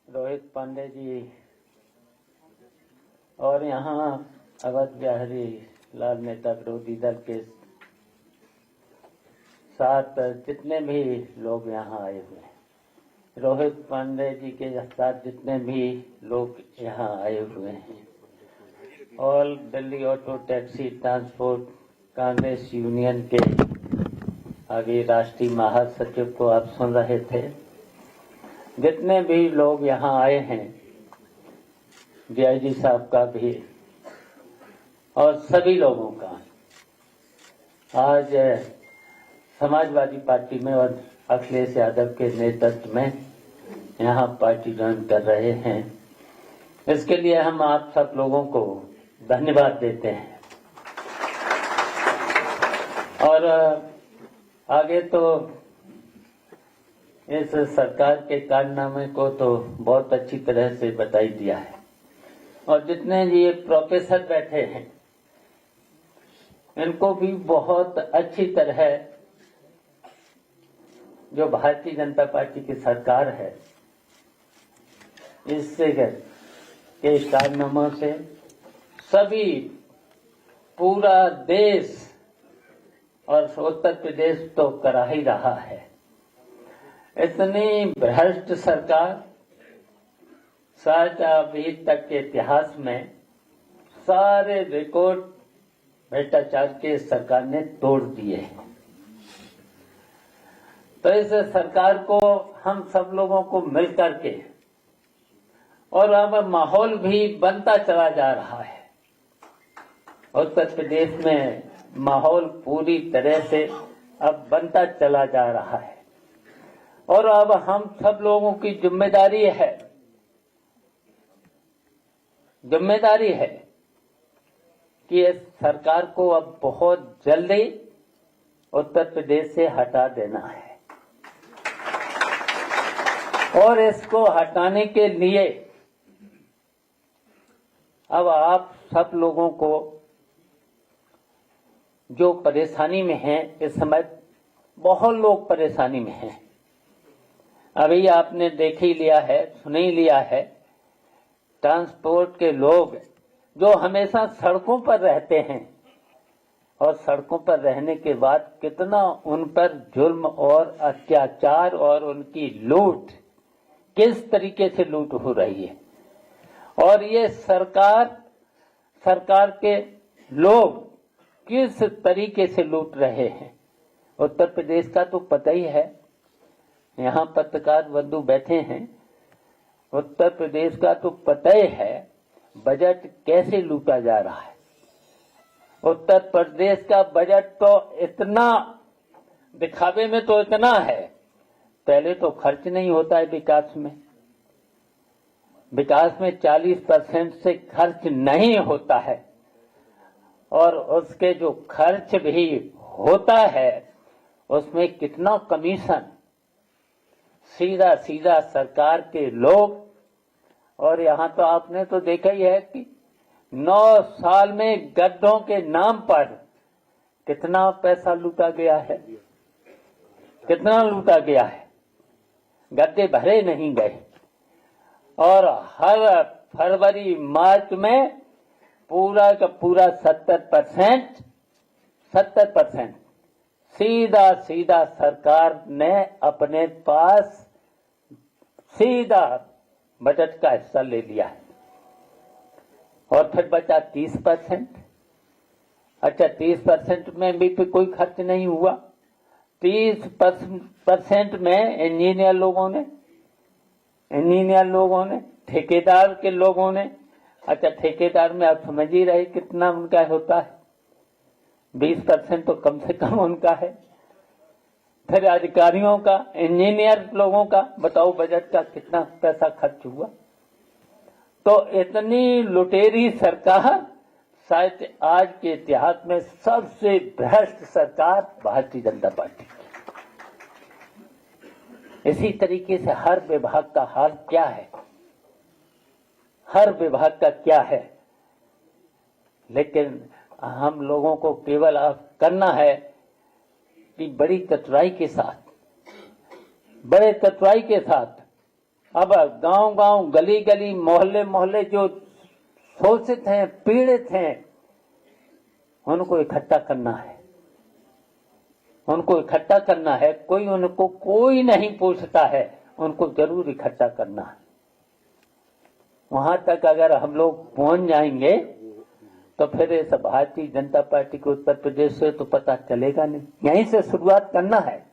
रोहित पांडे जी और यहाँ अवध बिहारी लाल नेता विरोधी दल के साथ जितने भी लोग यहाँ आए हुए हैं, रोहित पांडे जी के साथ जितने भी लोग यहाँ आए हुए हैं, all Delhi auto taxi transport Congress union के आगे राष्ट्रीय महासचिव को आप सुन रहे थे। जितने भी लोग यहाँ आए हैं, डीआईजी साहब का भी और सभी लोगों का, आज समाजवादी पार्टी में और अखिलेश यादव के नेतृत्व में यहाँ पार्टी ज्वाइन कर रहे हैं। इसके लिए हम आप सब लोगों को धन्यवाद देते हैं। और आगे तो इस सरकार के कारनामे को तो बहुत अच्छी तरह से बताई दिया है, और जितने ये प्रोफेसर बैठे हैं इनको भी बहुत अच्छी तरह जो भारतीय जनता पार्टी की सरकार है इससे के कारनामों से सभी पूरा देश और उत्तर प्रदेश तो करा ही रहा है। इतनी भ्रष्ट सरकार शायद अभी तक के इतिहास में सारे रिकॉर्ड भ्रष्टाचार के सरकार ने तोड़ दिए हैं। तो इस सरकार को हम सब लोगों को मिलकर के, और अब माहौल भी बनता चला जा रहा है। उत्तर प्रदेश में माहौल पूरी तरह से अब बनता चला जा रहा है, और अब हम सब लोगों की जिम्मेदारी है कि इस सरकार को अब बहुत जल्दी उत्तर प्रदेश से हटा देना है। और इसको हटाने के लिए अब आप सब लोगों को जो परेशानी में हैं, इस समय बहुत लोग परेशानी में हैं। अभी आपने देख ही लिया है, सुन ही लिया है, ट्रांसपोर्ट के लोग जो हमेशा सड़कों पर रहते हैं और सड़कों पर रहने के बाद कितना उन पर जुल्म और अत्याचार और उनकी लूट, किस तरीके से लूट हो रही है। और ये सरकार के लोग किस तरीके से लूट रहे हैं। उत्तर प्रदेश का तो पता ही है, यहाँ पत्रकार बंधु बैठे हैं, उत्तर प्रदेश का तो पता ही है बजट कैसे लूटा जा रहा है। उत्तर प्रदेश का बजट तो इतना दिखावे में तो इतना है, पहले तो खर्च नहीं होता है विकास में। विकास में 40% से खर्च नहीं होता है, और उसके जो खर्च भी होता है उसमें कितना कमीशन सीधा सीधा सरकार के लोग। और यहाँ तो आपने तो देखा ही है कि 9 साल में गड्ढों के नाम पर कितना पैसा लूटा गया है, कितना लूटा गया है। गड्ढे भरे नहीं गए, और हर फरवरी मार्च में पूरा का पूरा 70% सीधा सीधा सरकार ने अपने पास सीधा बजट का हिस्सा ले लिया है। और फिर बचा 30%। अच्छा, 30% में भी कोई खर्च नहीं हुआ। 30% में इंजीनियर लोगों ने, ठेकेदार के लोगों ने, अच्छा ठेकेदार में आप समझ ही रहे कितना उनका होता है, 20% तो कम से कम उनका है। फिर अधिकारियों का, इंजीनियर लोगों का बताओ बजट का कितना पैसा खर्च हुआ। तो इतनी लुटेरी सरकार शायद आज के इतिहास में सबसे भ्रष्ट सरकार भारतीय जनता पार्टी। इसी तरीके से हर विभाग का हाल क्या है, हर विभाग का क्या है। लेकिन हम लोगों को केवल करना है कि बड़ी चतुराई के साथ अब गांव-गांव, गली-गली, मोहल्ले-मोहल्ले जो शोषित हैं, पीड़ित हैं, उनको इकट्ठा करना है, उनको इकट्ठा करना है। उनको कोई नहीं पूछता है, उनको जरूर इकट्ठा करना है। वहां तक अगर हम लोग पहुंच जाएंगे तो फिर इस भारतीय जनता पार्टी को उत्तर प्रदेश से तो पता चलेगा नहीं। यहीं से शुरुआत करना है।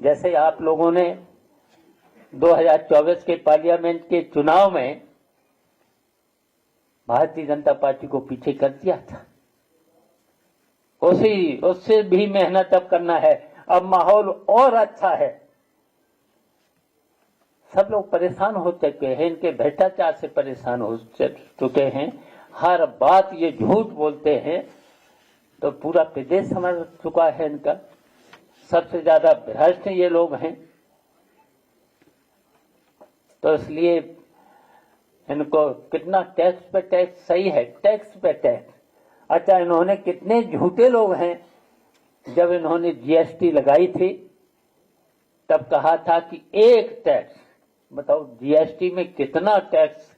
जैसे आप लोगों ने 2024 के पार्लियामेंट के चुनाव में भारतीय जनता पार्टी को पीछे कर दिया था, उससे भी मेहनत अब करना है। अब माहौल और अच्छा है। सब लोग परेशान हो चुके हैं, इनके भ्रष्टाचार से परेशान हो चुके हैं। हर बात ये झूठ बोलते हैं, तो पूरा प्रदेश समझ चुका है इनका। सबसे ज्यादा भ्रष्ट ये लोग हैं, तो इसलिए इनको कितना टैक्स पे टैक्स, सही है, टैक्स पे टैक्स। अच्छा, इन्होंने कितने झूठे लोग हैं। जब इन्होंने जीएसटी लगाई थी तब कहा था कि एक टैक्स, बताओ जीएसटी में कितना टैक्स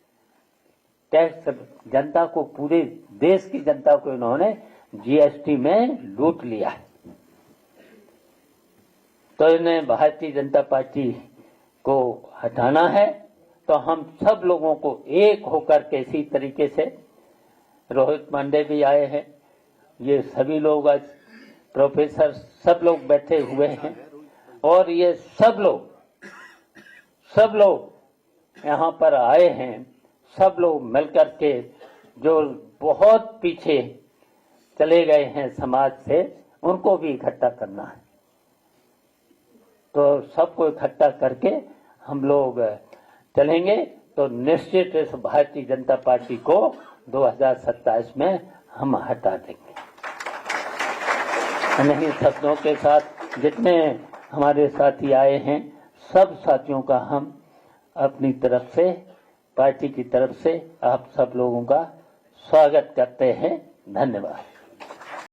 जनता को, पूरे देश की जनता को इन्होंने जीएसटी में लूट लिया है। तो इन्हें भारतीय जनता पार्टी को हटाना है। तो हम सब लोगों को एक होकर के, इसी तरीके से रोहित पांडे भी आए हैं, ये सभी लोग, आज प्रोफेसर सब लोग बैठे हुए हैं, और ये सब लोग यहाँ पर आए हैं। सब लोग मिलकर के, जो बहुत पीछे चले गए हैं समाज से, उनको भी इकट्ठा करना है। तो सबको इकट्ठा करके हम लोग चलेंगे, तो निश्चित इस भारतीय जनता पार्टी को 2027 में हम हटा देंगे। इन्हीं शब्दों के साथ जितने हमारे साथी आए हैं, सब साथियों का हम अपनी तरफ से, पार्टी की तरफ से आप सब लोगों का स्वागत करते हैं। धन्यवाद।